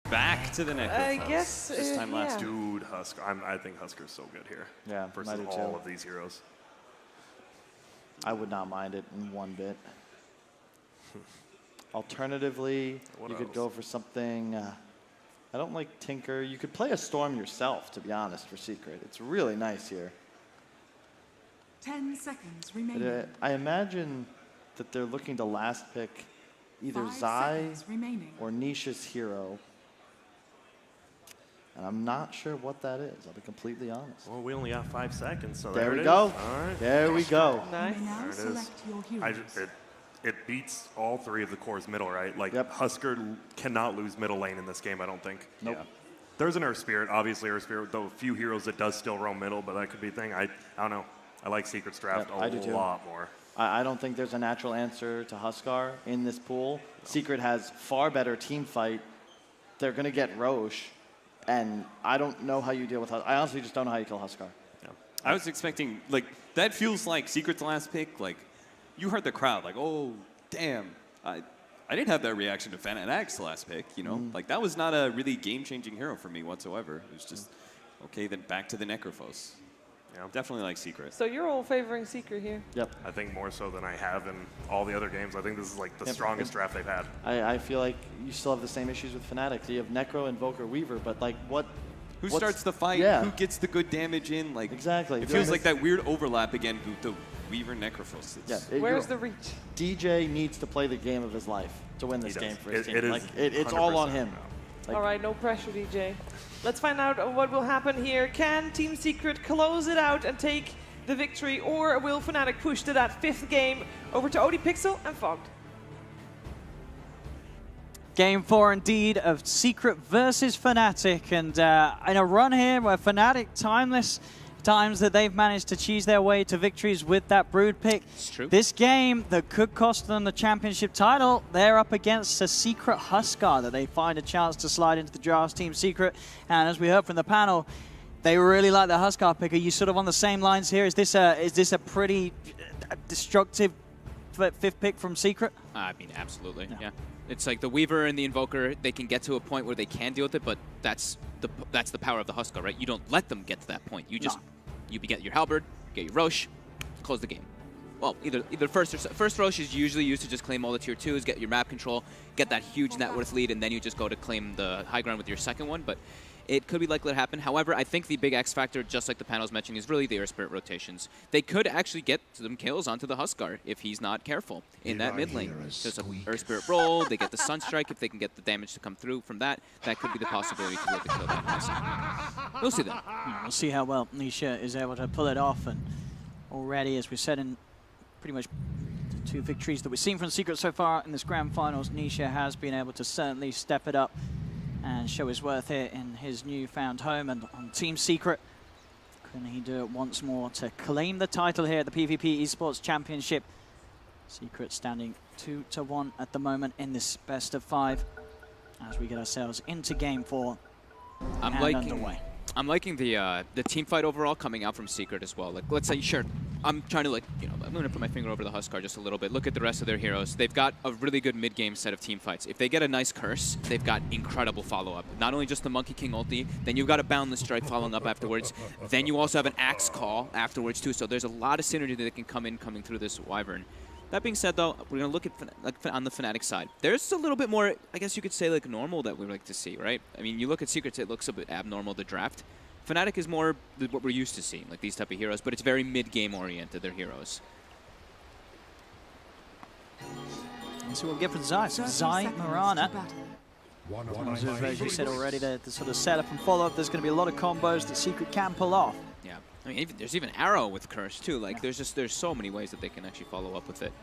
Back to the Necrophos. I guess this time last. Dude, Husker. I think Husker's so good here. Yeah, versus all of these heroes. I would not mind it in one bit. Alternatively, you could go for something. I don't like Tinker. You could play a Storm yourself, to be honest, for Secret. It's really nice here. 10 seconds remaining. But, I imagine that they're looking to last pick either Zai or Nisha's hero. And I'm not sure what that is, I'll be completely honest. Well, we only have 5 seconds, so there we it go. Is. All right. There we go. Nice. There it is. It beats all 3 of the cores middle, right? Like, Husker cannot lose middle lane in this game, I don't think. Nope. Yeah. There's an Earth Spirit, obviously Earth Spirit, though a few heroes that does still roam middle, but that could be a thing. I don't know. I like Secret's draft a lot more. I don't think there's a natural answer to Huskar in this pool. No. Secret has far better team fight. They're going to get Roche, and I don't know how you deal with Huskar. I honestly just don't know how you kill Huskar. Yeah. I was expecting, like, that feels like Secret's last pick. Like, you heard the crowd, like, oh, damn. I didn't have that reaction to Fnatic's last pick, you know? Like, that was not a really game-changing hero for me whatsoever. It was just, okay, then back to the Necrophos. Yeah, definitely like Secret. So you're all favoring Secret here? Yep. I think more so than I have in all the other games. I think this is like the strongest draft they've had. I feel like you still have the same issues with Fnatic. So you have Necro, Invoker, Weaver, but like Who starts the fight? Yeah. Who gets the good damage in? Like exactly. It feels like that weird overlap again with the Weaver Necrophos. Where's the reach? DJ needs to play the game of his life to win this game for his team. It's 100% all on him. No. All right, no pressure, DJ. Let's find out what will happen here. Can Team Secret close it out and take the victory, or will Fnatic push to that 5th game over to ODPixel and Fogged? Game 4 indeed of Secret versus Fnatic, and in a run here where Fnatic timeless times that they've managed to cheese their way to victories with that Brood pick. It's true. This game that could cost them the championship title, they're up against a Secret Huskar that they find a chance to slide into the draft. Team Secret, and as we heard from the panel, they really like the Huskar pick. Are you sort of on the same lines here? Is this a pretty destructive 5th pick from Secret? I mean, absolutely, yeah. It's like the Weaver and the Invoker, they can get to a point where they can deal with it, but that's the power of the Huskar, right? You don't let them get to that point. You just, you get your Halberd, get your Roche, close the game. Well, either first Roche is usually used to just claim all the tier 2s, get your map control, get that huge net worth lead, and then you just go to claim the high ground with your second one, but it could be likely to happen. However, I think the big X factor, just like the panel's mentioning, is really the Earth Spirit rotations. They could actually get some kills onto the Huskar if he's not careful in that mid lane. Just an Earth Spirit roll, they get the Sunstrike. If they can get the damage to come through from that, that could be the possibility to be able to kill that Huskar. We'll see though. We'll see how well Nisha is able to pull it off. And already, as we said in pretty much the 2 victories that we've seen from Secret so far in this grand finals, Nisha has been able to certainly step it up and show his worth here in his newfound home. And on Team Secret, can he do it once more to claim the title here at the PvP Esports Championship? Secret standing 2-1 at the moment in this best of 5 as we get ourselves into game 4 underway. I'm liking the team fight overall coming out from Secret as well. Like, let's say, sure, I'm trying to, like, you know, I'm going to put my finger over the Huskar just a little bit. Look at the rest of their heroes. They've got a really good mid-game set of team fights. If they get a nice curse, they've got incredible follow-up. Not only just the Monkey King ulti, then you've got a Boundless Strike following up afterwards. Then you also have an Axe Call afterwards, too. So there's a lot of synergy that can come through this Wyvern. That being said, though, we're going to look at on the Fnatic side. There's a little bit more, I guess you could say, like, normal that we like to see, right? I mean, you look at Secrets, it looks a bit abnormal, the draft. Fnatic is more what we're used to seeing, like these type of heroes, but it's very mid-game oriented, their heroes. So we'll get for Zai. Zai, Mirana. As you said already, the sort of setup and follow-up, there's going to be a lot of combos that Secret can pull off. Yeah, I mean, there's even Arrow with Curse, too. Like, there's so many ways that they can actually follow up with it.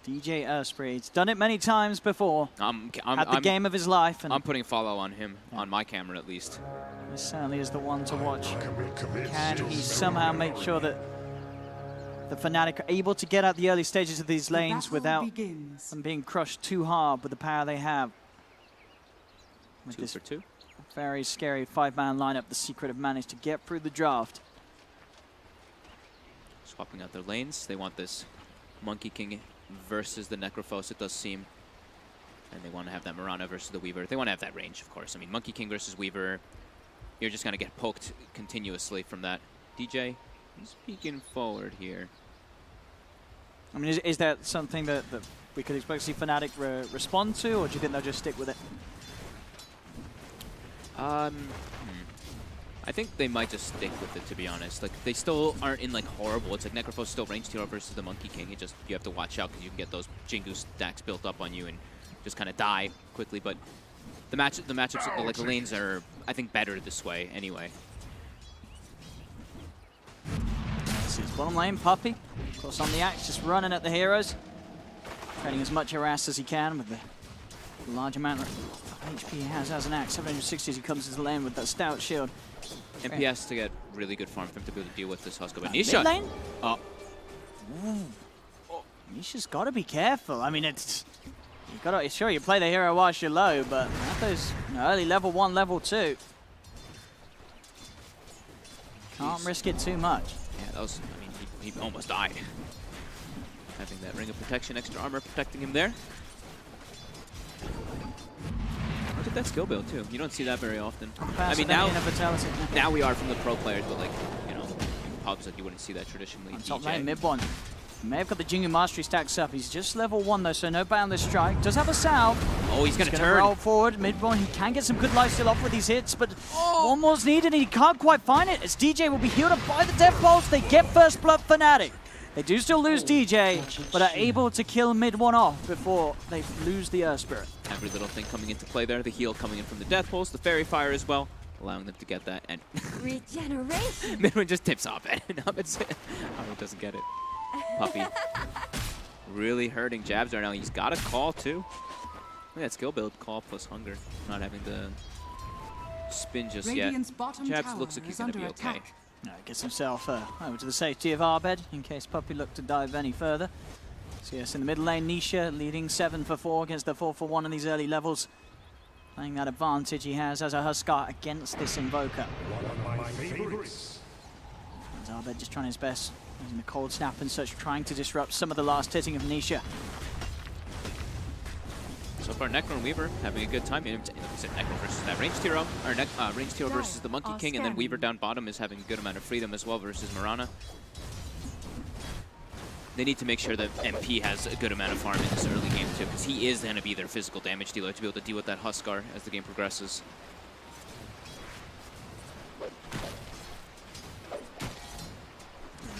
DJ Earthspread's done it many times before. Had the game of his life. And I'm putting follow on him, on my camera at least. This certainly is the one to watch. Can he somehow make sure that the Fnatic are able to get out the early stages of these lanes without them being crushed too hard with the power they have? With 2 for 2. Very scary 5-man lineup the Secret have managed to get through the draft. Swapping out their lanes. They want this Monkey King versus the Necrophos, it does seem. And they want to have that Mirana versus the Weaver. They want to have that range, of course. I mean, Monkey King versus Weaver, you're just going to get poked continuously from that. DJ, he's peeking forward here. I mean, is that something that we could expect to see Fnatic respond to, or do you think they'll just stick with it? I think they might just stick with it, to be honest. Like, they still aren't in, like, horrible. It's like Necrophos still ranged hero versus the Monkey King. It just, you have to watch out because you can get those Jingu stacks built up on you and just kind of die quickly. But the matchups, like, the lanes are, I think, better this way anyway. This is bottom lane, Puppey. Of course, on the axe, just running at the heroes. Trading as much harass as he can with the large amount of HP he has as an axe. 760 as he comes into the lane with that stout shield. MP has to get really good farm for him to be able to deal with this Husker. But Mid Nisha! lane? Oh. Nisha's got to be careful. I mean, it's... You gotta, sure, you play the hero whilst you're low, but at those early level 1, level 2. Can't risk it too much. Yeah, that was, I mean, he almost died. Having that ring of protection, extra armor protecting him there. Look at that skill build too. You don't see that very often. I mean, now we are from the pro players, but like, you know, in pubs, like you wouldn't see that traditionally. On top lane, mid one. May have got the Jingu Mastery stacks up. He's just level 1 though, so no boundless strike. Does have a salve. Oh, he's gonna turn. Roll forward, mid one. He can get some good lifesteal off with these hits, but one more's needed and he can't quite find it. As DJ will be healed up by the Death Pulse. They get first blood Fnatic. They do still lose DJ, but are able to kill mid one off before they lose the Earth Spirit. Every little thing coming into play there. The heal coming in from the Death Pulse, the Fairy Fire as well, allowing them to get that. And Regeneration. Midwin just tips off it. Doesn't get it. Puppey. Really hurting Jabs right now. He's got a call too. Look at that skill build, call plus hunger. Not having the spin just Radiant's yet. bottom Jabs tower looks like he's is going to be under okay. attack. No, gets himself over to the safety of Arbed in case Puppey looked to dive any further. So yes, in the middle lane, Nisha leading 7 for 4 against the 4 for 1 in these early levels. Playing that advantage he has as a Huskar against this Invoker. One of my favorites. And Arbed just trying his best, using the cold snap and such, trying to disrupt some of the last hitting of Nisha. So far, Necro and Weaver having a good time. Like I said, Necro versus that ranged hero, or ranged hero versus the Monkey King, and then Weaver down bottom is having a good amount of freedom as well versus Mirana. They need to make sure that MP has a good amount of farm in this early game too, because he is going to be their physical damage dealer to be able to deal with that Huskar as the game progresses.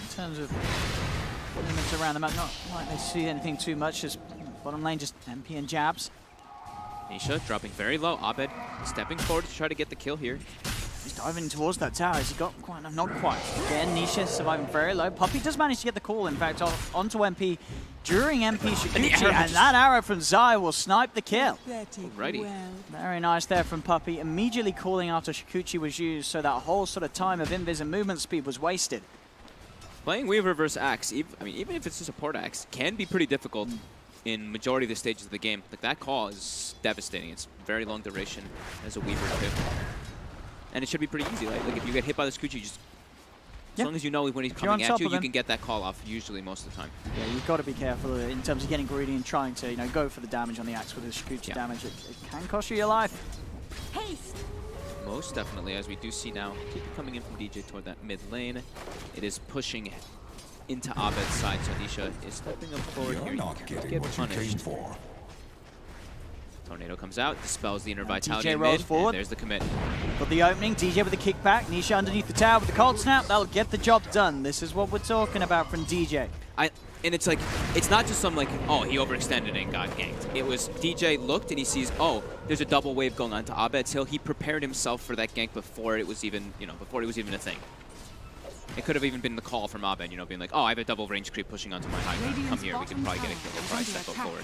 In terms of limits around the map, not like they see anything too much, just bottom lane, just MP and Jabs. Nisha dropping very low. Abed stepping forward to try to get the kill here. He's diving towards that tower. Has he got quite enough? Not quite. Again, Nisha surviving very low. Puppey does manage to get the call, in fact, onto MP during MP Shikuchi, and that arrow from Zai will snipe the kill. Alrighty. Very nice there from Puppey. Immediately calling after Shikuchi was used, so that whole sort of time of invis and movement speed was wasted. Playing Weaver versus Axe, even if it's just a port Axe, can be pretty difficult in majority of the stages of the game. Like, that call is devastating. It's very long duration as a Weaver too. And it should be pretty easy, right? Like, if you get hit by this Kuchi, just as long as you know when he's coming at you, you can get that call off usually most of the time. Yeah, you've got to be careful in terms of getting greedy and trying to, go for the damage on the Axe with the Shikuchi damage. It can cost you your life. Haste. Most definitely, as we do see now, keep coming in from DJ toward that mid lane. It is pushing into Abed's side, so Nisha is stepping up forward here. Not getting what you came for. Tornado comes out, dispels the inner vitality DJ in rolls mid, forward. and there's the commit. Got the opening, DJ with the kickback, Nisha underneath the tower with the cold snap. That'll get the job done. This is what we're talking about from DJ. And it's like, it's not just some like, oh, he overextended and got ganked. It was DJ looked and he sees, oh, there's a double wave going on to Abed's hill. He prepared himself for that gank before it was even, before it was even a thing. It could have even been the call from Abed, being like, oh, I have a double range creep pushing onto my high ground. Come here, we can probably get a kill before I step up forward.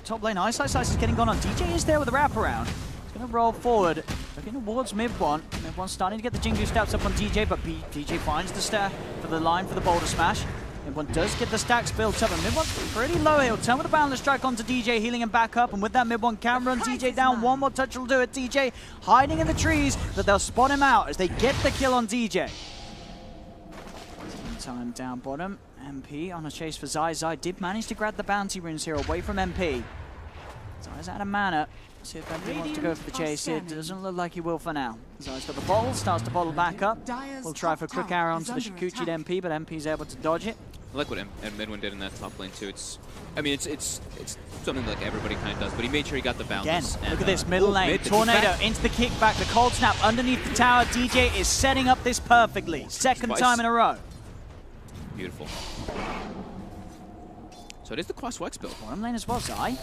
Top lane, Ice is getting gone on. DJ is there with a wraparound. He's going to roll forward, looking towards mid one. Mid one starting to get the Jingu stats up on DJ, but DJ finds the stack for the line for the boulder smash. Mid one does get the stacks built up, and mid one's pretty low. He'll turn with a boundless strike onto DJ, healing him back up, and with that mid one camera on DJ down, one more touch will do it. DJ hiding in the trees, but they'll spot him out as they get the kill on DJ. Time down bottom, MP on a chase for Zai. Zai did manage to grab the bounty runes here away from MP. Zai's out of mana. See if MP wants to go for the chase here. Doesn't look like he will for now. Zai's got the bottle, starts to bottle back up. We'll try for a quick arrow onto the Shukuchi to MP, but MP's able to dodge it. I like what Midwin did in that top lane too. It's something like everybody kind of does, but he made sure he got the bounce. Again, and, look at this middle lane. mid, Tornado into the kickback, the cold snap underneath the tower. DJ is setting up this perfectly. Second time in a row. Beautiful. So it is the cross-wax build. Bottom lane as well, Zai.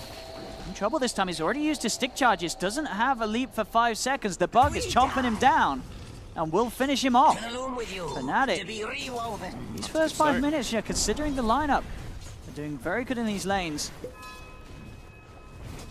In trouble this time. He's already used his stick charges. Doesn't have a leap for 5 seconds. The bug is chomping him down and will finish him off. Fnatic. These first 5 minutes, yeah, considering the lineup, they're doing very good in these lanes.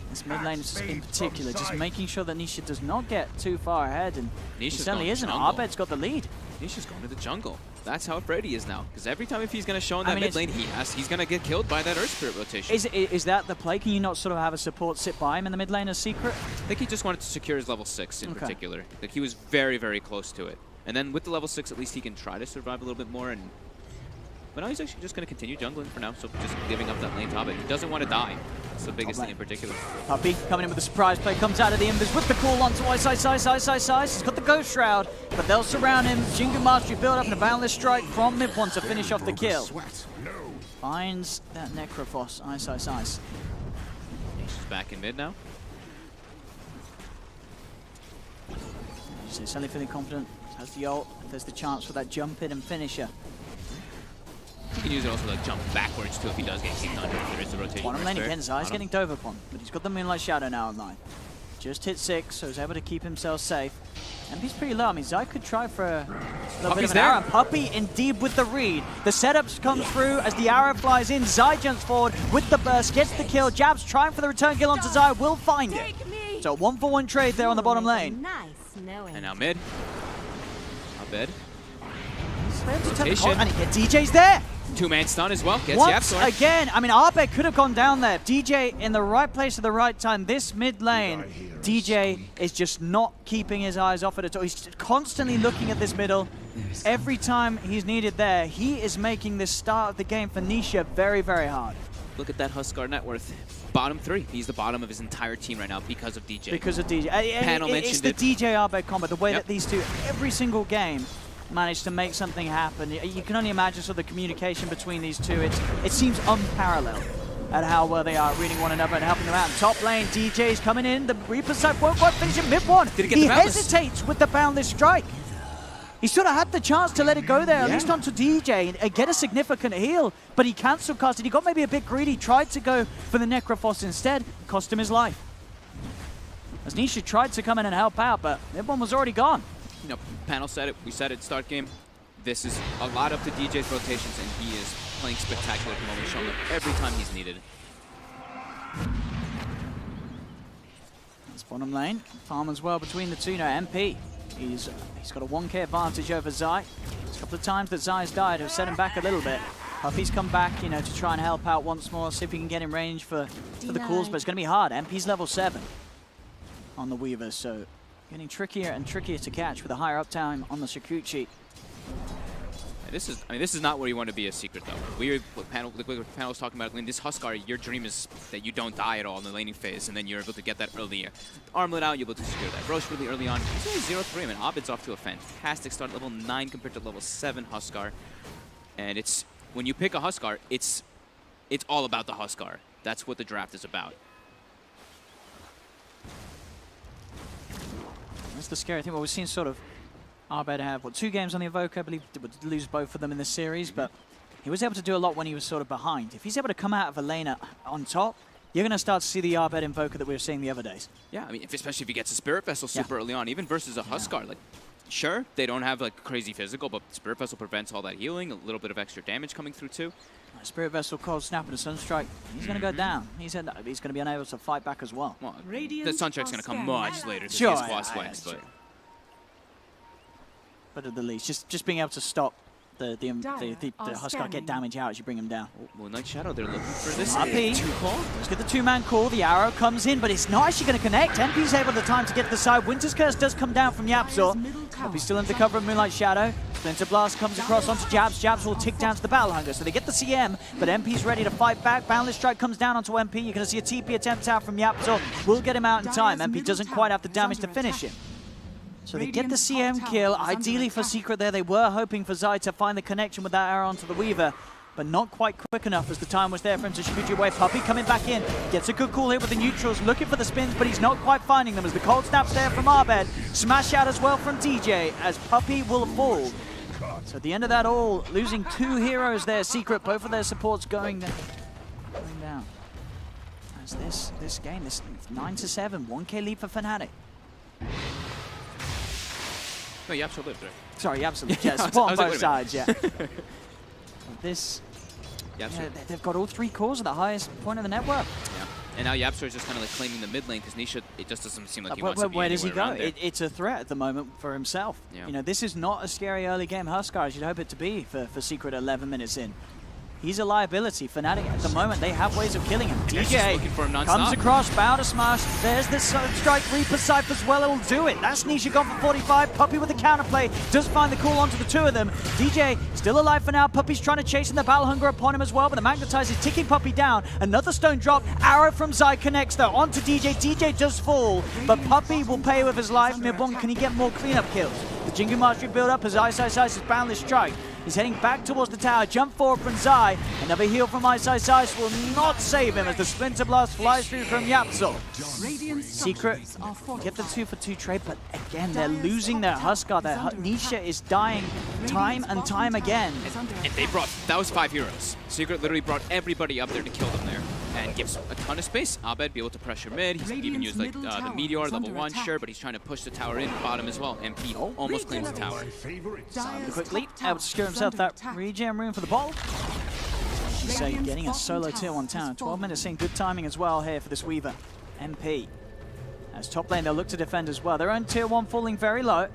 This mid lane in particular, just making sure that Nisha does not get too far ahead, and he certainly isn't. Arbed's got the lead. Nisha's going to the jungle. That's how afraid he is now. Because every time if he's going to show in that mid lane, he's going to get killed by that Earth Spirit rotation. Is that the play? Can you not sort of have a support sit by him in the mid lane as secret? I think he just wanted to secure his level 6 in particular. Like he was very, very close to it. And then with the level 6, at least he can try to survive a little bit more. But now he's actually just going to continue jungling for now, so just giving up that lane top. He doesn't want to die. That's the biggest thing in particular. Puppey coming in with a surprise play, comes out of the embers with the call onto Ice. He's got the Ghost Shroud, but they'll surround him. Jingu Mastery build up and a Boundless Strike from Mid-One to finish off the kill. Finds that Necrophos, Ice. He's back in mid now. So certainly feeling confident. Has the ult. There's the chance for that jump in and finisher. He can use it also to like, jump backwards too if he does get kicked under. If there is a rotation. Bottom lane again, Zai's getting dove upon, but he's got the Moonlight Shadow now online. Just hit 6, so he's able to keep himself safe. MP's pretty low. I mean, Zai could try for a little bit of an arrow. Puppey indeed with the read. The setups come through as the arrow flies in. Zai jumps forward with the burst, gets the kill. Jabs trying for the return kill onto Zai, will find it. So 1-for-1 trade there on the bottom lane. And now mid. Abed. Rotation. And DJ's there. 2-man stun as well. Gets Once again, I mean, Arbed could have gone down there. DJ in the right place at the right time. This mid lane, DJ is just not keeping his eyes off it at all. He's constantly looking at this middle. Every time he's needed there, he is making this start of the game for Nisha very, very hard. Look at that Huskar net worth. Bottom 3. He's the bottom of his entire team right now because of DJ. Because of DJ. It's the DJ Arbed combo, the way that these two, every single game, managed to make something happen. You can only imagine sort of the communication between these two. It seems unparalleled at how well they are reading one another and helping them out. Top lane, DJ's coming in. The Reaper side won't quite finish him mid-one. He hesitates with the Boundless Strike. He sort of had the chance to let it go there, at least onto DJ, and get a significant heal, but he cancel casted. He got maybe a bit greedy, tried to go for the Necrophos instead, cost him his life. As Nisha tried to come in and help out, but mid-one was already gone. You know, panel said it, we said it start game. This is a lot up to DJ's rotations, and he is playing spectacular at the moment, showing up every time he's needed. That's bottom lane. Farm as well between the two now. MP, he's got a 1k advantage over Zai. There's a couple of times that Zai's died have set him back a little bit. Puppey's come back, you know, to try and help out once more, see if he can get in range for the calls, but it's going to be hard. MP's level 7 on the Weaver, so getting trickier and trickier to catch with a higher uptime on the Shukuchi. This is not where you want to be a secret though. What panel was talking about in this Huskar, your dream is that you don't die at all in the laning phase, and then you're able to get that earlier. Armlet out, you're able to secure that. Roche really early on. It's only 0-3. I mean, Abed's off to a fantastic start, level 9 compared to level 7 Huskar. And it's when you pick a Huskar, it's all about the Huskar. That's what the draft is about. That's the scary thing. Well, we've seen sort of Arbed have, 2 games on the Evoker, I believe, would lose both of them in this series, but he was able to do a lot when he was sort of behind. If he's able to come out of a lane on top, you're going to start to see the Arbed Invoker that we were seeing the other days. Yeah, I mean, especially if he gets a Spirit Vessel super early on, even versus a Huskar. Like, sure, they don't have like crazy physical, but Spirit Vessel prevents all that healing, a little bit of extra damage coming through too. Spirit Vessel, Cold Snap, and a Sunstrike. He's going to go down. He's going to be unable to fight back as well. Well, the Sunstrike's going to come much later than his Claw Sweats, but at the least, just being able to stop the Huskar get damage out as you bring him down. Oh, Moonlight Shadow, they're looking for this. Puppey, let's get the 2-man call. The arrow comes in, but it's not actually going to connect. MP's able the time to get to the side. Winter's Curse does come down from Yapzor. Puppey's still under cover of Moonlight Shadow. Splinter Blast comes across onto Jabs. Jabs will tick down to the Battle Hunger. So they get the CM, but MP's ready to fight back. Boundless Strike comes down onto MP. You're going to see a TP attempt out from Yapzor. Will get him out in time. MP doesn't quite have the damage to finish him. So they get the CM kill. Ideally for Secret there, they were hoping for Zai to find the connection with that arrow onto the Weaver, but not quite quick enough as the time was there for him to shoot away. Puppey coming back in, gets a good call here with the neutrals, looking for the spins, but he's not quite finding them as the cold snaps there from Abed. Smash out as well from DJ as Puppey will fall. So at the end of that all, losing 2 heroes there, Secret, both of their supports going down. As this game, this 9-7, 1K lead for Fnatic. No, Yapzor lived, right? Sorry, Yapzor, yeah, support on both sides, yeah. This, yeah, they've got all 3 cores at the highest point of the network. Yeah, and now Yapzor is just kind of like claiming the mid lane because Nisha, it just doesn't seem like he wants to be where does he go? It's a threat at the moment for himself. Yeah. You know, this is not a scary early game Huskar as you'd hope it to be for Secret 11 minutes in. He's a liability. Fnatic at the moment, they have ways of killing him. DJ for him comes across, bow to smash. There's the strike, Reaper Scythe as well, it'll do it. That's Nisha gone for 45. Puppey with the counterplay, does find the call onto the 2 of them. DJ still alive for now. Puppey's trying to chase in the Battle Hunger upon him as well, but the Magnetize is ticking Puppey down. Another stone drop, arrow from Zai connects though, onto DJ. DJ does fall, but Puppey will pay with his life. Mibon, can he get more cleanup kills? The Jingu Mastery build up as Ice his Boundless Strike. He's heading back towards the tower. Jump forward from Zai. Another heal from Ice will not save him as the Splinter Blast flies through from Yapzor. Secret get the 2-for-2 trade, but again, they're losing their Huskar. Their Nisha is dying time and time again. And they brought, that was 5 heroes. Secret literally brought everybody up there to kill them there. And gives a ton of space. Abed be able to pressure mid. He's even used like the Meteor, level 1, sure, but he's trying to push the tower in bottom as well. MP almost claims the tower. Quickly, able to secure himself that regen room for the ball. So getting a solo tier 1 tower. 12 minutes in, good timing as well here for this Weaver. MP. As top lane, they'll look to defend as well. Their own tier 1 falling very low.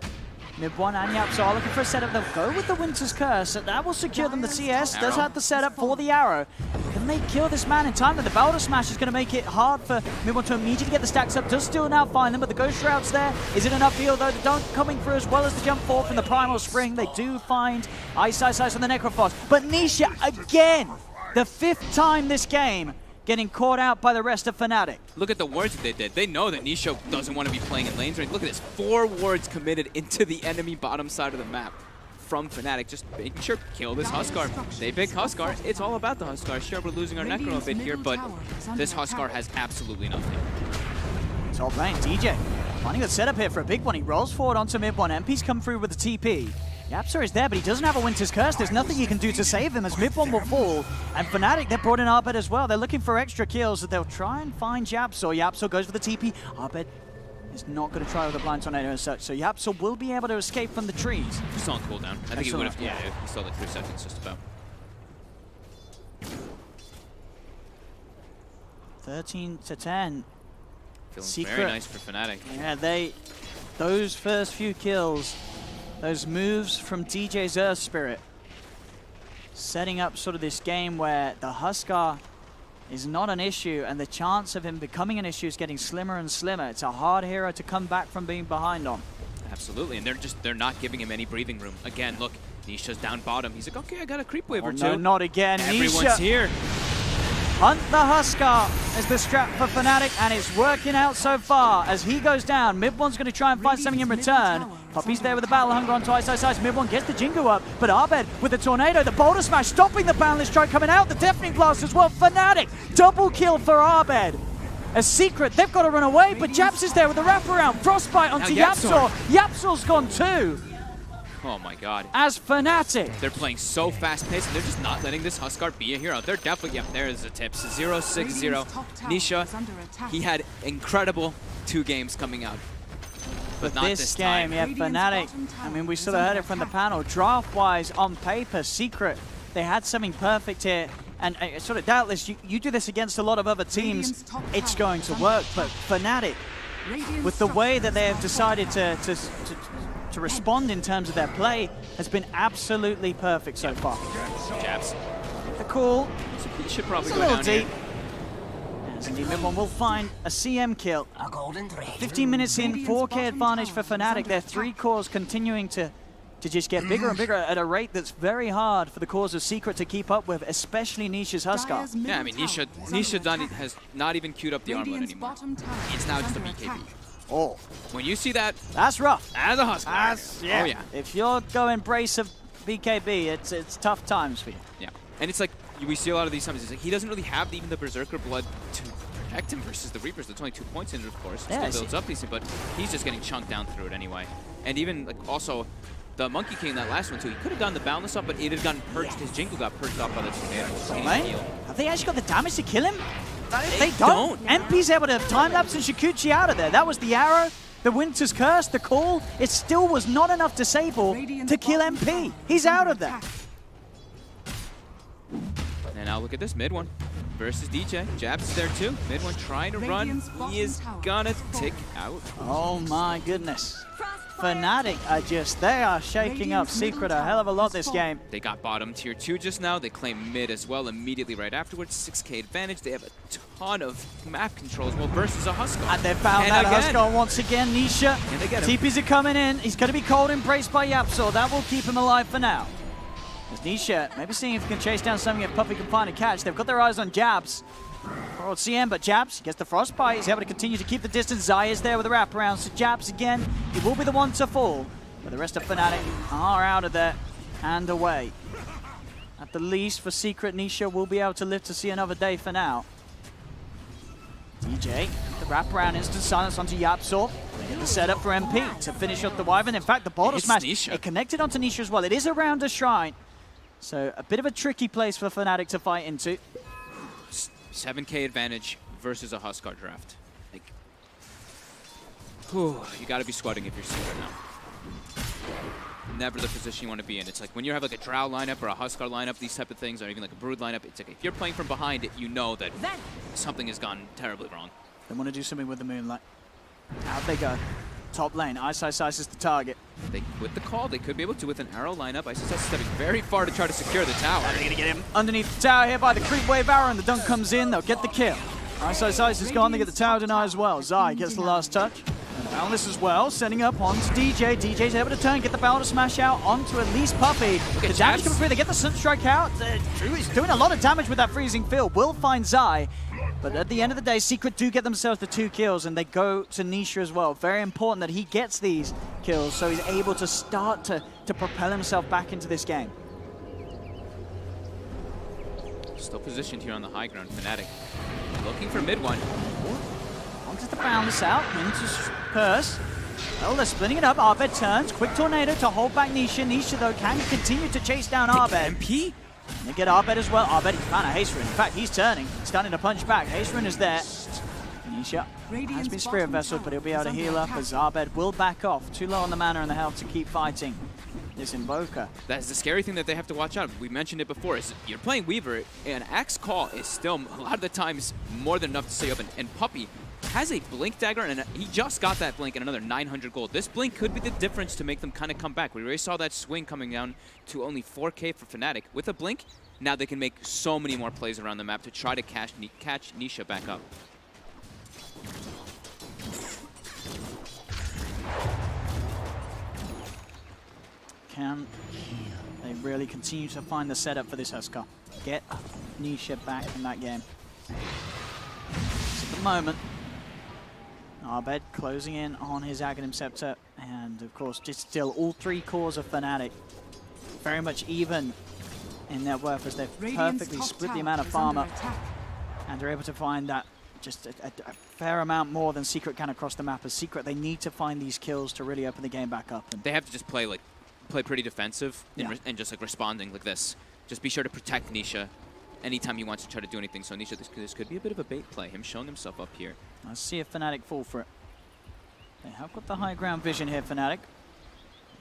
Mid 1 and Yapzor are looking for a setup. They'll go with the Winter's Curse. That will secure them. The CS does have the setup for the arrow. Can they kill this man in time? That the Boulder Smash is going to make it hard for Mid 1 to immediately get the stacks up. Does still now find them, but the Ghost Shroud's there. Is it enough heal though? The dunk coming through as well as the jump forward from the Primal Spring. They do find Ice on the Necrophos. But Nisha again, the 5th time this game, getting caught out by the rest of Fnatic. Look at the wards that they did. They know that Nisha doesn't want to be playing in lanes. Right? Look at this, 4 wards committed into the enemy bottom side of the map from Fnatic. Just making sure, kill this Huskar. They pick Huskar. It's all about the Huskar. Sure, we're losing our Necro a bit here, but this Huskar has absolutely nothing. Top lane, DJ finding a setup here for a big one. He rolls forward onto mid 1. MP's come through with the TP. Yapzor is there, but he doesn't have a Winter's Curse. There's nothing he can do to save him as mid 1 will fall. And Fnatic, they brought in Abed as well. They're looking for extra kills that they'll try and find Yapzor. Yapzor goes for the TP. Abed is not going to try with the Blind Tornado as such, so Yapzor will be able to escape from the trees. Just on cooldown. I think he would have, yeah, he still like 3 seconds just about. 13-10. Feeling Secret. very nice for Fnatic. Yeah, those first few kills, those moves from DJ's Earth Spirit, setting up sort of this game where the Huskar is not an issue and the chance of him becoming an issue is getting slimmer and slimmer. It's a hard hero to come back from being behind on. Absolutely, and they're not giving him any breathing room. Again, look, Nisha's down bottom. He's like, okay, I got a creep wave or two. No, not again. Everyone's Nisha. here. Hunt the Huskar is the strat for Fnatic, and it's working out so far as he goes down. Mid 1's going to try and find something in return. Puppey's there with the Battle Hunger onto Ice. Mid 1 gets the Jingu up, but Abed with the Tornado, the Boulder Smash, stopping the Boundless Strike coming out, the Deafening Blast as well. Fnatic, double kill for Abed. A Secret, they've got to run away, but Japs is there with the wraparound. Frostbite onto Yapzor. Yapzor's gone too. Oh my god. As Fnatic. They're playing so fast-paced, and they're just not letting this Huskar be a hero. They're definitely, yeah, there's the tips. 0-6-0. Nisha, he had incredible 2 games coming out. But not this game, time. yeah, Fnatic, I mean, we sort of heard it from the panel. Draft-wise, on paper, Secret, they had something perfect here. And sort of doubtless, you do this against a lot of other teams, it's going to work. But Fnatic, with the way that they have decided to respond in terms of their play, has been absolutely perfect so far. Jabs. The call. He should probably go down deep. As indeed, Mid 1 will find a CM kill. 15 minutes in, 4K advantage for Fnatic. Their 3 cores continuing to to just get bigger and bigger at a rate that's very hard for the cause of Secret to keep up with, especially Nisha's Huskar. Yeah, I mean, Nisha has not even queued up the armlet anymore. It's now just a BKB. Oh. When you see that, that's rough. As a Huskar. Yeah. Oh, yeah. If you're going brace of BKB, it's tough times for you. Yeah. And it's like, we see a lot of these times, it's like he doesn't really have even the Berserker blood to protect him versus the Reapers. There's only 2 points in it, of course. It still builds up decent, but he's just getting chunked down through it anyway. And even, like, also, the Monkey King, that last one too, he could have gotten the balance up, but it had gotten purged. His Jingle got purged off by the tornado. Have they actually got the damage to kill him? They don't. MP's able to time-lapse and Shikuchi out of there. That was the arrow, the Winter's Curse, the call. It still was not enough to Sable to kill MP. He's out of there. And now look at this, mid one versus DJ. Jabs is there too. Mid one trying to run. He is gonna tick out. Oh my goodness. Fnatic they are shaking up Secret a hell of a lot this game. They got bottom tier 2 just now. They claim mid as well immediately right afterwards. 6k advantage. They have a ton of map controls. Well, versus a Huskar. And they found that Huskar once again. Nisha. And they get him. TPs are coming in. He's going to be cold embraced by Yapsor. That will keep him alive for now. As Nisha maybe seeing if he can chase down something if Puppy can find a catch. They've got their eyes on Jabs. Or CM, but Jabs gets the frostbite. He's able to continue to keep the distance. Zai is there with a wraparound. So Jabs again, he will be the one to fall. But the rest of Fnatic are out of there and away. At the least for Secret, Nisha will be able to live to see another day for now. DJ, the wraparound instant silence onto Yapsor. The setup for MP to finish up the Wyvern. In fact, the bottle smash, it connected onto Nisha as well. It is around a shrine. So a bit of a tricky place for Fnatic to fight into. 7k advantage versus a Huskar draft. Like, whew, you got to be sweating if you're Secret now. Never the position you want to be in. It's like when you have like a Drow lineup or a Huskar lineup, these type of things, or even like a Brood lineup, it's like if you're playing from behind, you know that something has gone terribly wrong. They want to do something with the Moonlight. Out they go. Top lane, Ice is the target. With the call, they could be able to with an arrow lineup. Ice is stepping very far to try to secure the tower. They're going to get him underneath the tower here by the creep wave arrow, and the dunk comes in. They'll get the kill. Ice is gone. They get the tower deny as well. Zai gets the last touch. Balance as well, setting up onto DJ. DJ's able to turn, get the barrel to smash out onto at least Puppy. The damage coming through. They get the Sunstrike out. Drew is doing a lot of damage with that freezing field. Will find Zai. But at the end of the day, Secret do get themselves the 2 kills, and they go to Nisha as well. Very important that he gets these kills, so he's able to start to propel himself back into this game. Still positioned here on the high ground, Fnatic. Looking for mid one. Wanted to bound this out, Winter's Curse. Well, they're splitting it up. Arbed turns, quick tornado to hold back Nisha. Nisha, though, can continue to chase down Arbed. MP? And they get Arbed as well. Arbed, he found a Hasterin. In fact, he's turning, starting to punch back. Hasterin is there. Nisha has been Spirit Vessel, but he'll be able to heal up as Arbed will back off. Too low on the mana and the health to keep fighting this Invoker. That's the scary thing that they have to watch out. We mentioned it before. Is you're playing Weaver, and Axe Call is still, a lot of the times, more than enough to stay open. And Puppy has a Blink Dagger, and he just got that Blink and another 900 gold. This Blink could be the difference to make them kind of come back. We already saw that swing coming down to only 4k for Fnatic. With a Blink, now they can make so many more plays around the map to try to catch Nisha back up. Can they really continue to find the setup for this Huskar? Get Nisha back in that game. At the moment, Arbed closing in on his Aghanim Scepter, and of course, just still all 3 cores of Fnatic very much even in their worth as they've perfectly split the amount of farmer, and they're able to find that just a fair amount more than Secret can across the map. As Secret, they need to find these kills to really open the game back up. And they have to just play pretty defensive and just like responding like this. Just be sure to protect Nisha anytime he wants to try to do anything. So Nisha, this could be a bit of a bait play. Him showing himself up here. Let's see if Fnatic fall for it. They have got the high ground vision here, Fnatic.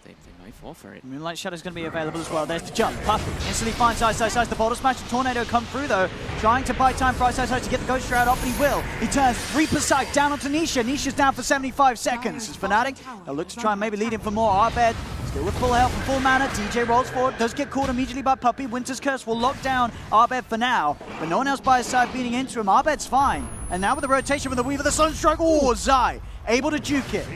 They might fall for it. Moonlight Shadow's going to be available as well. There's the jump. Puppy instantly finds Ice. The Boulder Smash. The Tornado come through, though. Trying to buy time for Ice to get the Ghost Shroud off, and he will. He turns. Reaper Sight down onto Nisha. Nisha's down for 75 seconds. As Fnatic, they'll look to try and maybe lead him for more. Arbed still with full health and full mana. DJ rolls forward. Does get caught immediately by Puppy. Winter's Curse will lock down Arbed for now. But no one else by his side beating into him. Arbed's fine. And now with the rotation with the Weaver, the Sunstrike. Oh, Zai able to juke it.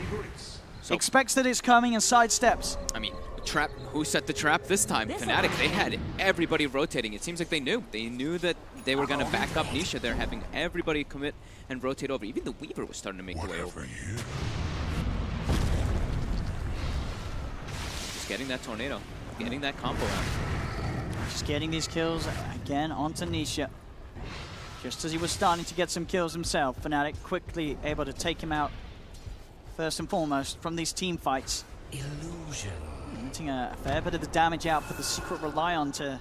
So expects that it's coming and sidesteps. I mean, Trap. Who set the trap this time? Fnatic. They had everybody rotating. It seems like they knew. They knew that they were going to back up Nisha. They're having everybody commit and rotate over. Even the Weaver was starting to make the way over. Just getting that tornado. Getting that combo out. Just getting these kills again onto Nisha. Just as he was starting to get some kills himself, Fnatic quickly able to take him out first and foremost from these team fights. Illusion. Getting a fair bit of the damage out for the Secret rely on to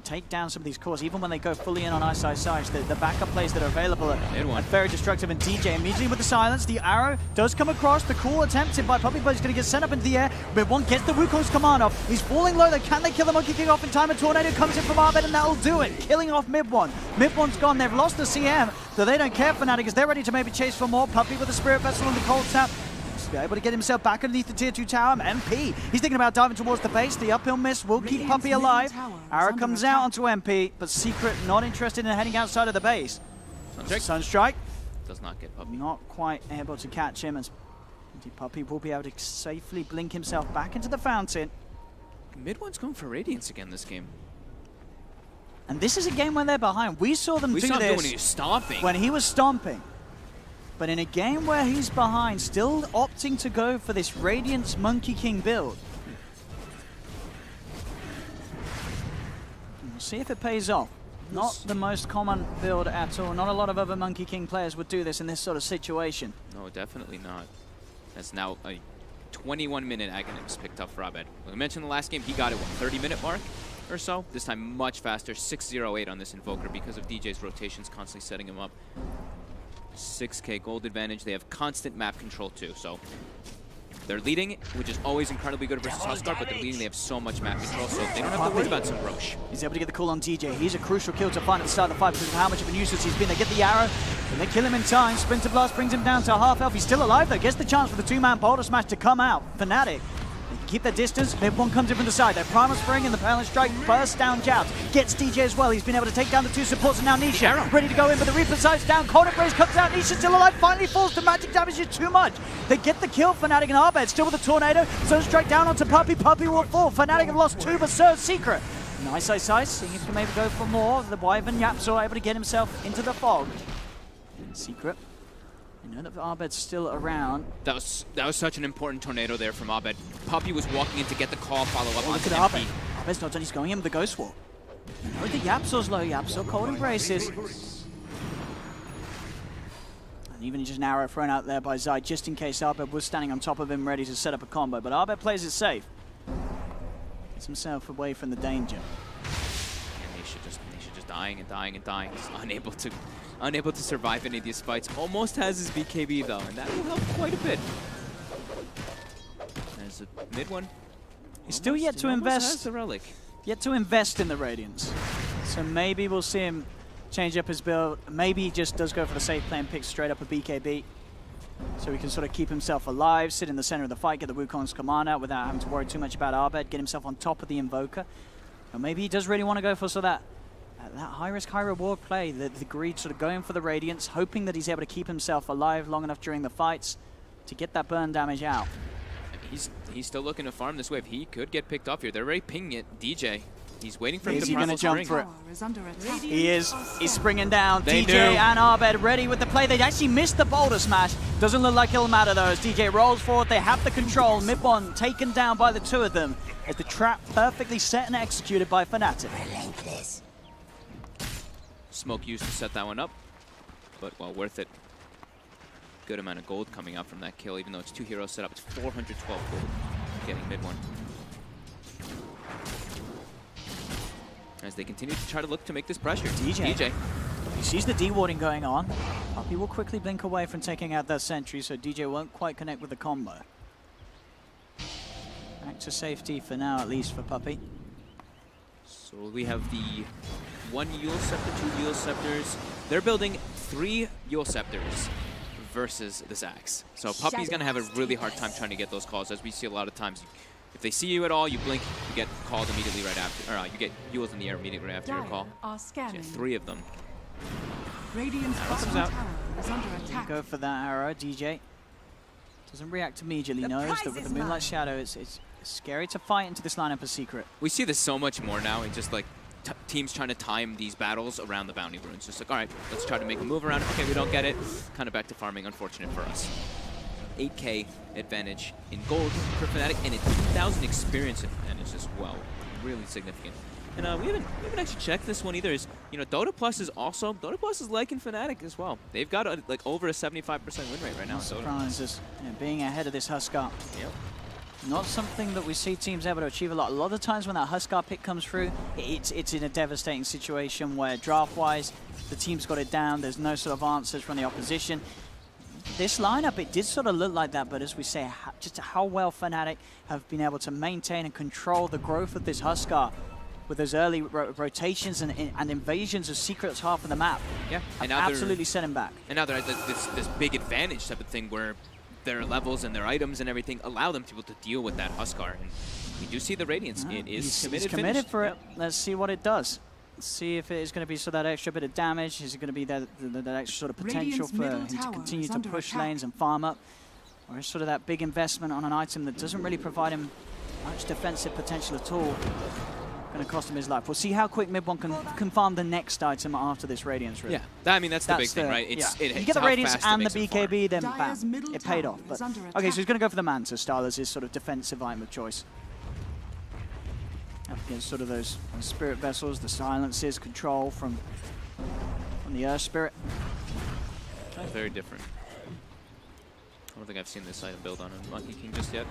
take down some of these cores, even when they go fully in on Ice. The backup plays that are available are very destructive, and DJ immediately with the silence. The arrow does come across. The call attempted by Puppey, but he's going to get sent up into the air. Mid1 gets the Wukong's command off. He's falling low. Can they kill the Monkey King off in time? A tornado comes in from Arbed, and that'll do it, killing off Mid1. Mid1's gone. They've lost the CM, so they don't care, Fnatic, as they're ready to maybe chase for more. Puppey with the Spirit Vessel and the Cold Snap. Be able to get himself back underneath the tier 2 tower. MP, he's thinking about diving towards the base. The uphill miss will keep Puppey alive. Arrow comes out onto MP, but Secret not interested in heading outside of the base. Sunstrike does not get Puppey. Not quite able to catch him, as Puppey will be able to safely blink himself back into the fountain. Mid1's going for Radiance again this game. And this is a game when they're behind. We saw them do this when he was stomping. When he was stomping. But in a game where he's behind, still opting to go for this Radiance Monkey King build. And we'll see if it pays off. Not the most common build at all. Not a lot of other Monkey King players would do this in this sort of situation. No, definitely not. That's now a 21-minute Aghanim's picked up for Abed. We mentioned the last game, he got it, what, 30-minute mark or so? This time much faster, 608 on this Invoker because of DJ's rotations constantly setting him up. 6k gold advantage. They have constant map control too, so they're leading, which is always incredibly good versus Huskar, but they're leading, they have so much map control, so they don't have to worry about some Roche. He's able to get the call on DJ. He's a crucial kill to find at the start of the fight because of how much of a nuisance he's been. They get the arrow, and they kill him in time. Splinter Blast brings him down to half health. He's still alive though. Gets the chance for the two-man boulder smash to come out. Fnatic, they keep their distance. Mid1 comes in from the side. Their Primal Spring and the Balance Strike bursts down Jout. Gets DJ as well. He's been able to take down the two supports, and now Nisha ready to go in, but the Reaper side's down. Cold Embrace comes out. Nisha still alive. Finally falls. The magic damage is too much. They get the kill. Fnatic and Arbed still with the tornado. Sunstrike down onto Puppey. Puppey will fall. Fnatic have lost two, but so Secret. Nice, seeing if he can maybe go for more. The Wyvern Yapsaw able to get himself into the fog. Secret. I know that Arbed's still around. That was such an important tornado there from Abed. Puppey was walking in to get the call, follow up on Look at Arbed. Arbed's not done, he's going in with the Ghost Wall. No, the Yapsaw's low. Yapsaw cold embraces. And even just an arrow thrown out there by Zai, just in case Arbed was standing on top of him ready to set up a combo. But Arbed plays it safe. Gets himself away from the danger. And Nisha just dying and dying and dying. He's unable to survive any of these fights. Almost has his BKB though, and that will help quite a bit. There's a Mid1. He's still yet to invest. Has the relic. Yet to invest in the Radiance. So maybe we'll see him change up his build. Maybe he just does go for the safe play and pick straight up a BKB. So he can sort of keep himself alive, sit in the center of the fight, get the Wukong's command out without having to worry too much about Arbed, get himself on top of the Invoker. Or maybe he does really want to go for sort of that high-risk, high-reward play, the greed, sort of going for the Radiance, hoping that he's able to keep himself alive long enough during the fights to get that burn damage out. He's still looking to farm this wave. He could get picked off here. They're already pinging it. DJ, he's waiting for him to Is he going to jump for it? Is He is. He's springing down. They DJ knew. and Arbed ready with the play. They actually missed the boulder smash. Doesn't look like it'll matter though as DJ rolls forward. They have the control. Mid1 taken down by the two of them as the trap perfectly set and executed by Fnatic. Smoke used to set that one up, but well worth it. Good amount of gold coming out from that kill, even though it's two heroes set up. It's 412 gold getting Mid1. As they continue to try to look to make this pressure. DJ. He sees the D-warding going on. Puppey will quickly blink away from taking out that sentry, so DJ won't quite connect with the combo. Back to safety for now, at least for Puppey. So we have the one Yule Scepter, two Yule Scepters. They're building 3 Yule Scepters versus this Axe. So Puppey's going to have a really hard time trying to get those calls, as we see a lot of times. If they see you at all, you blink, you get called immediately right after, or you get Yules in the air immediately right after your call. So you have 3 of them. Radiant's bottom tower is under attack. Go for that arrow, DJ. Doesn't react immediately, knows that with the Moonlight Shadow, it's Scary to fight into this lineup as Secret. We see this so much more now. It's just like teams trying to time these battles around the bounty runes. Just like, all right, let's try to make a move around it. Okay, we don't get it. Kind of back to farming. Unfortunate for us. 8K advantage in gold for Fnatic and a 2,000 experience advantage as well. Really significant. And we haven't actually checked this one either. Is Dota Plus is liking Fnatic as well. They've got like over a 75% win rate right now. Surprises, being ahead of this Huskar. Yep. Not something that we see teams able to achieve a lot. A lot of the times when that Huskar pick comes through, it's in a devastating situation where draft-wise, the team's got it down. There's no sort of answers from the opposition. This lineup, it did sort of look like that, but as we say, just how well Fnatic have been able to maintain and control the growth of this Huskar with those early rotations and invasions of Secret's half of the map. Yeah, and absolutely set him back. And now they're at this big advantage type of thing where their levels and their items and everything allow them to be able to deal with that Huskar. And we do see the Radiance. It is committed. He's committed for it. Let's see what it does. Let's see if it is going to be that extra bit of damage. Is it going to be that extra sort of potential for him to continue to push lanes and farm up? Or is sort of that big investment on an item that doesn't really provide him much defensive potential at all going to cost him his life? We'll see how quick mid one can farm the next item after this Radiance rip. Yeah, I mean, that's the big thing, right? You get the Radiance and the BKB, then bam, it paid off. But, okay, so he's going to go for the Manta style as his sort of defensive item of choice. Up against sort of those Spirit Vessels, the silences, control from the Earth Spirit. Very different. I don't think I've seen this item build on a Monkey King just yet.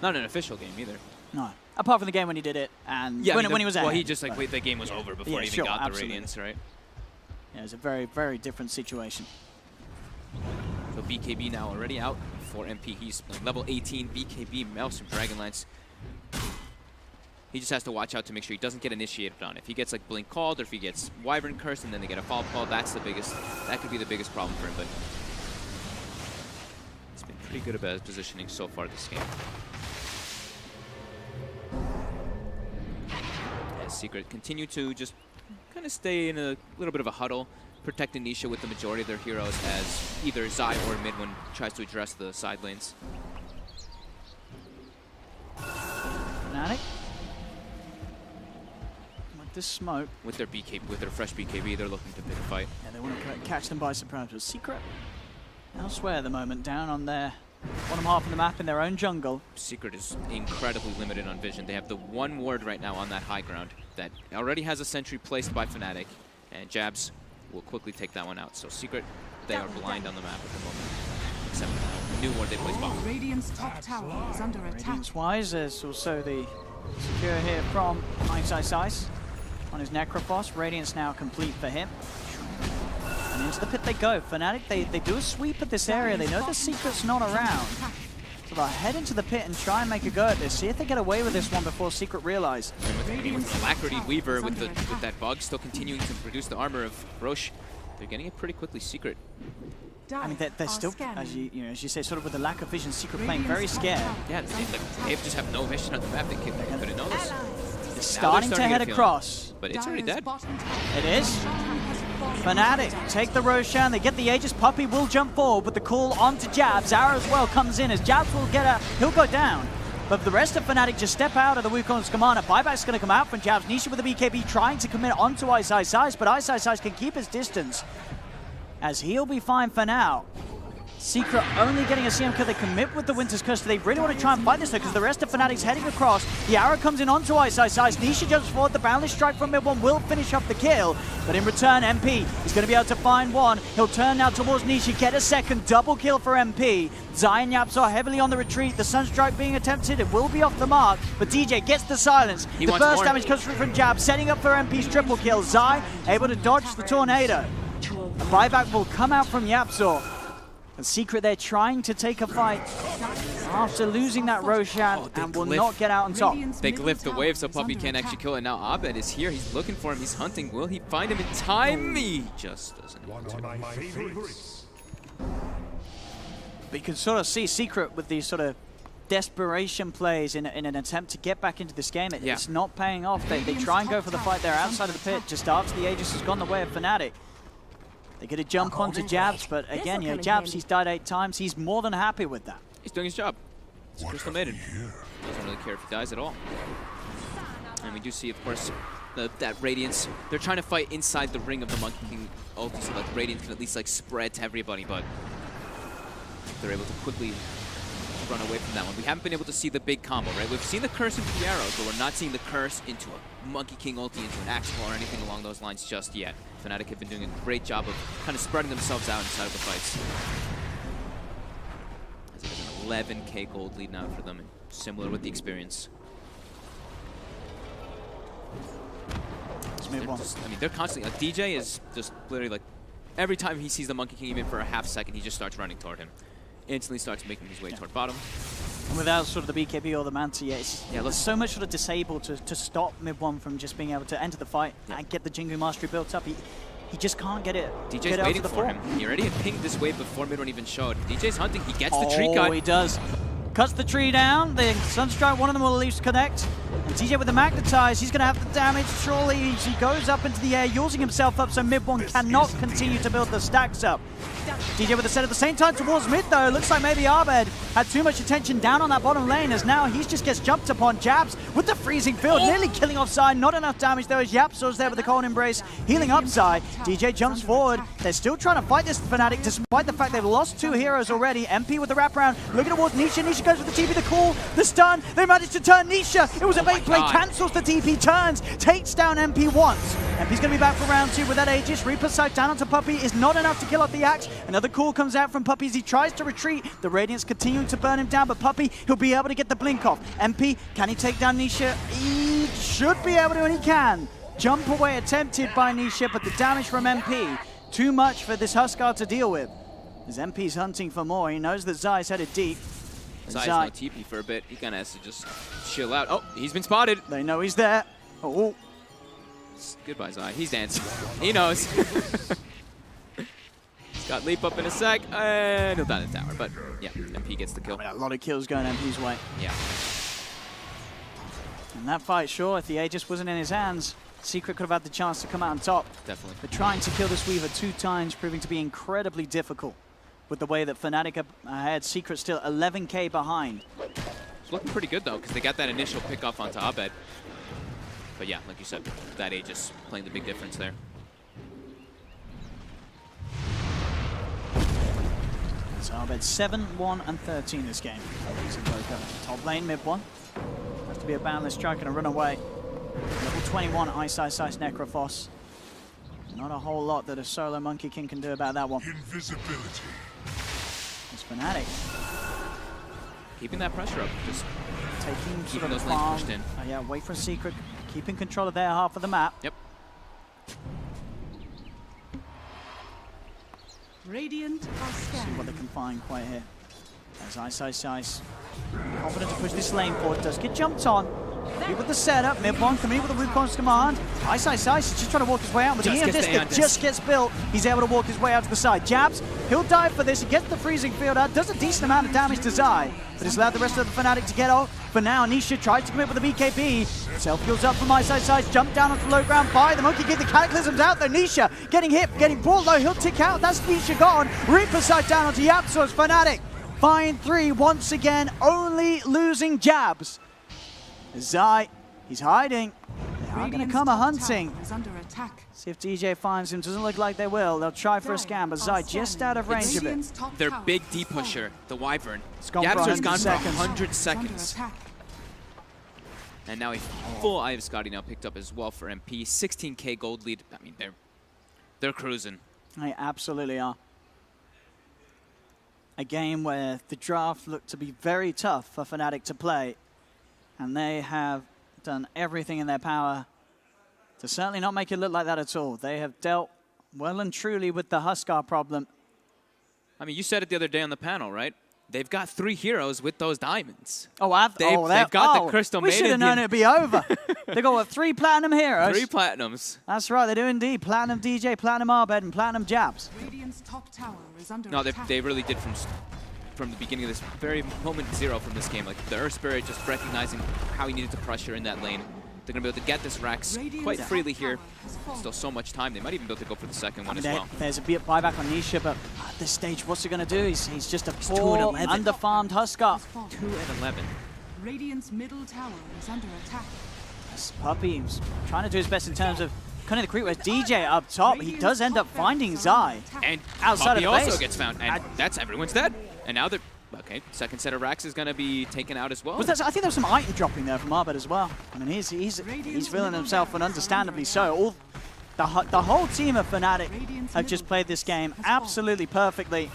Not an official game either. No. Apart from the game when he did it, and when he was ahead. Well, he just like, wait, the game was over before he even got the Radiance, right? Yeah, it's a very, very different situation. So BKB now already out for MP. He's like level 18 BKB Mouse from Dragonlance. He just has to watch out to make sure he doesn't get initiated on. If he gets like Blink called, or if he gets Wyvern cursed and then they get a fall call, that's the biggest. That could be the biggest problem for him. But he's been pretty good about his positioning so far this game. Secret continue to just kind of stay in a little bit of a huddle, protecting Nisha with the majority of their heroes as either Zai or Midwin tries to address the side lanes. Fnatic with this smoke, with their fresh BKB, they're looking to pick a fight. Yeah, they want to catch them by surprise. But Secret elsewhere at the moment, down on their bottom half of the map in their own jungle. Secret is incredibly limited on vision. They have the one ward right now on that high ground that already has a sentry placed by Fnatic, and Jabs will quickly take that one out. So Secret, they are blind on the map at the moment. Except for the new ward they place bottom. Radiant's top tower is under attack. Radiance-wise, there's also the secure here from Ice on his Necrophos. Radiance now complete for him. And into the pit they go. Fnatic, they do a sweep at this area. They know the Secret's not around. So they'll head into the pit and try and make a go at this. See if they get away with this one before Secret realize. With Alacrity Weaver, with that bug still continuing to produce the armor of Roche, they're getting it pretty quickly. Secret. I mean, they're still, as you say, sort of with the lack of vision, Secret playing very scared. Yeah, they just have no vision on the map. They couldn't notice. It's starting to head across. But it's already dead. It is. Fnatic take the Roshan, they get the Aegis. Puppey will jump forward with the call onto Jabs. Arrow as well comes in as Jabs will he'll go down. But the rest of Fnatic just step out of the Wukong's commander. Buyback's going to come out from Jabs. Nisha with the BKB trying to commit onto Ice, but Ice can keep his distance as he'll be fine for now. Secret only getting a CM because they commit with the Winter's Curse. They really want to try and fight this though, because the rest of Fnatic's heading across. The arrow comes in onto Ice. Nisha jumps forward. The boundless strike from mid one will finish off the kill. But in return, MP is going to be able to find one. He'll turn now towards Nisha, get a second. Double kill for MP. Zai and Yaps are heavily on the retreat. The Sunstrike being attempted. It will be off the mark. But DJ gets the silence. The burst damage comes through from Jab, setting up for MP's triple kill. Zai able to dodge the tornado. A buyback will come out from Yapzor. And Secret, they're trying to take a fight after losing that Roshan and will not get out on top. They glyph the wave so Puppey can't actually kill it. Now Abed is here. He's looking for him. He's hunting. Will he find him in time? He just doesn't. One of my favorites. But you can sort of see Secret with these sort of desperation plays in an attempt to get back into this game. It's not paying off. They try and go for the fight there outside of the pit just after the Aegis has gone the way of Fnatic. They get a jump onto Jabs, but again, Jabs, he's died 8 times. He's more than happy with that. He's doing his job. It's Crystal Maiden. Doesn't really care if he dies at all. And we do see, of course, that Radiance. They're trying to fight inside the ring of the Monkey King ulti so that Radiance can at least like spread to everybody, but they're able to quickly run away from that one. We haven't been able to see the big combo, right? We've seen the curse into the arrows, but we're not seeing the curse into a Monkey King ulti, into an axe claw, or anything along those lines just yet. Fnatic have been doing a great job of kind of spreading themselves out inside of the fights. As it is an 11k gold lead now for them, and similar with the experience. I mean, they're constantly, like, DJ is just literally like, every time he sees the Monkey King, even for a half second, he just starts running toward him. Instantly starts making his way toward bottom. And without sort of the BKB or the Manta, there's so much sort of disabled to stop Mid-1 from just being able to enter the fight and get the Jingu Mastery built up. He just can't get it. DJ's waiting for him. He already had pinged this wave before Mid-1 even showed. DJ's hunting, he gets the tree cut. Oh, he does. Cuts the tree down, the Sunstrike, one of them will at least connect. And DJ with the magnetize, he's going to have the damage. Surely he goes up into the air, using himself up so Mid-1 cannot continue to build the stacks up. DJ with the set at the same time towards mid though. Looks like maybe Abed had too much attention down on that bottom lane, as now he just gets jumped upon. Jabs with the freezing field, nearly killing off Zai. Not enough damage though as Yapso's there with the cold embrace, healing up Zai. DJ jumps forward. They're still trying to fight this Fnatic despite the fact they've lost 2 heroes already. MP with the wraparound, looking towards Nisha. Nisha goes with the TP, the call, the stun. They managed to turn Nisha. It was a bait play, cancels the TP, turns, takes down MP once. MP's going to be back for round 2 with that Aegis. Reaper sight down onto Puppey is not enough to kill off the axe. Another call comes out from Puppey as he tries to retreat. The Radiance continuing to burn him down, but Puppey, he'll be able to get the blink off. MP, can he take down Nisha? He should be able to, and he can. Jump away attempted by Nisha, but the damage from MP, too much for this Huskar to deal with. As MP's hunting for more, he knows that Zai's headed deep. Zai's no TP for a bit. He kind of has to just chill out. Oh, he's been spotted. They know he's there. Oh. Goodbye, Zai. He's dancing. He knows. He's got leap up in a sec, and he'll die in the tower. But yeah, MP gets the kill. A lot of kills going MP's way. Yeah. And that fight, sure, if the Aegis wasn't in his hands, Secret could have had the chance to come out on top. Definitely. But trying to kill this Weaver 2 times, proving to be incredibly difficult with the way that Fnatic had Secret still 11k behind. It's looking pretty good, though, because they got that initial pick off onto Abed. But yeah, like you said, that Aegis playing the big difference there. So Abed 7, 1, and 13 this game. Top lane, Mid-1. Have to be a boundless strike and a runaway. Level 21, Ice Necrophos. Not a whole lot that a solo Monkey King can do about that one. Invisibility. It's Fnatic. Keeping that pressure up, just keeping those lanes pushed in. Yeah, wait for a Secret. Keeping control of their half of the map. Yep. Radiant are See scanning. what they can find quite here. As Ice. Confident to push this lane forward. Does get jumped on. Compete with the setup. Mid-1 coming with the Wukong's command. Ice is just trying to walk his way out. But the Aeon Disc just gets built. He's able to walk his way out to the side. Jabs. He'll dive for this. He gets the freezing field out. Does a decent amount of damage to Zai. But it's allowed the rest of the Fnatic to get off. For now, Nisha tries to commit with the BKB. Self-heals up from Ice. Jump down onto the low ground by the Monkey King. The Cataclysm's out though. Nisha getting hit, getting brought low. He'll tick out. That's Nisha gone. Reaper sight down onto Yapso's Fnatic. Find 3 once again, only losing Jabs. Zai, he's hiding. They are going to come a-hunting. See if DJ finds him. Doesn't look like they will. They'll try for a scan, but Zai just out of range of it. Their big D pusher, the Wyvern. Yapso's gone for 100 seconds. And now a full Eye of Scotty now picked up as well for MP. 16k gold lead. I mean, they're cruising. They absolutely are. A game where the draft looked to be very tough for Fnatic to play. And they have done everything in their power to certainly not make it look like that at all. They have dealt well and truly with the Huskar problem. I mean, you said it the other day on the panel, right? They've got 3 heroes with those diamonds. They've got the Crystal Maiden. We should have known it'd be over. They got what, 3 platinum heroes? 3 platinums. That's right, they do indeed. Platinum DJ, Platinum Abed, and Platinum Jabs. Radiant's top tower is under no, attack. they really did from the beginning of this very moment 0 from this game. Like the Earth Spirit just recognizing how he needed to pressure in that lane. They're going to be able to get this Rax quite freely here. Still so much time. They might even be able to go for the second one as well. There's a bit buyback on Nisha, but this stage, what's he going to do? He's just a 2 poor, and 11. underfarmed Huskar. 2 and 11. Radiant's middle tower is under attack. Puppy's trying to do his best in terms of kind of the creep. Whereas DJ up top, he does end up finding Zai. And outside Puppy of the base. also gets found, and that's everyone's dead. And now they're okay. Second set of racks is going to be taken out as well. I think there was some item dropping there from Arbet as well. I mean, he's feeling himself, and understandably so. The whole team of Fnatic have just played this game absolutely perfectly.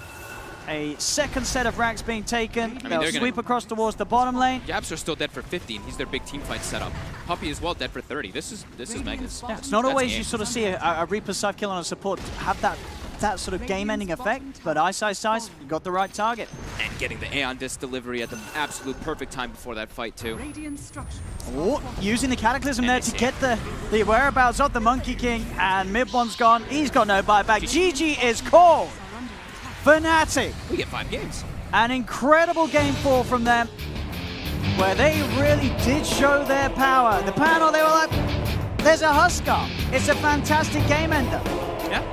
A second set of racks being taken. They'll sweep across towards the bottom lane. Yaps are still dead for 50, and he's their big team fight setup. Puppy as well dead for 30. This is Magnus. Yeah, it's not always you sort of see a Reaper side kill on a support have that sort of game-ending effect, but Ice got the right target. And getting the Aeon Disc delivery at the absolute perfect time before that fight too. Oh, using the Cataclysm there to get the whereabouts of the Monkey King, and mid one's gone. He's got no buyback. GG is called. Fnatic. We get 5 games. An incredible game 4 from them, where they really did show their power. The panel, they were like, there's a Huskar. It's a fantastic game ender. Yeah.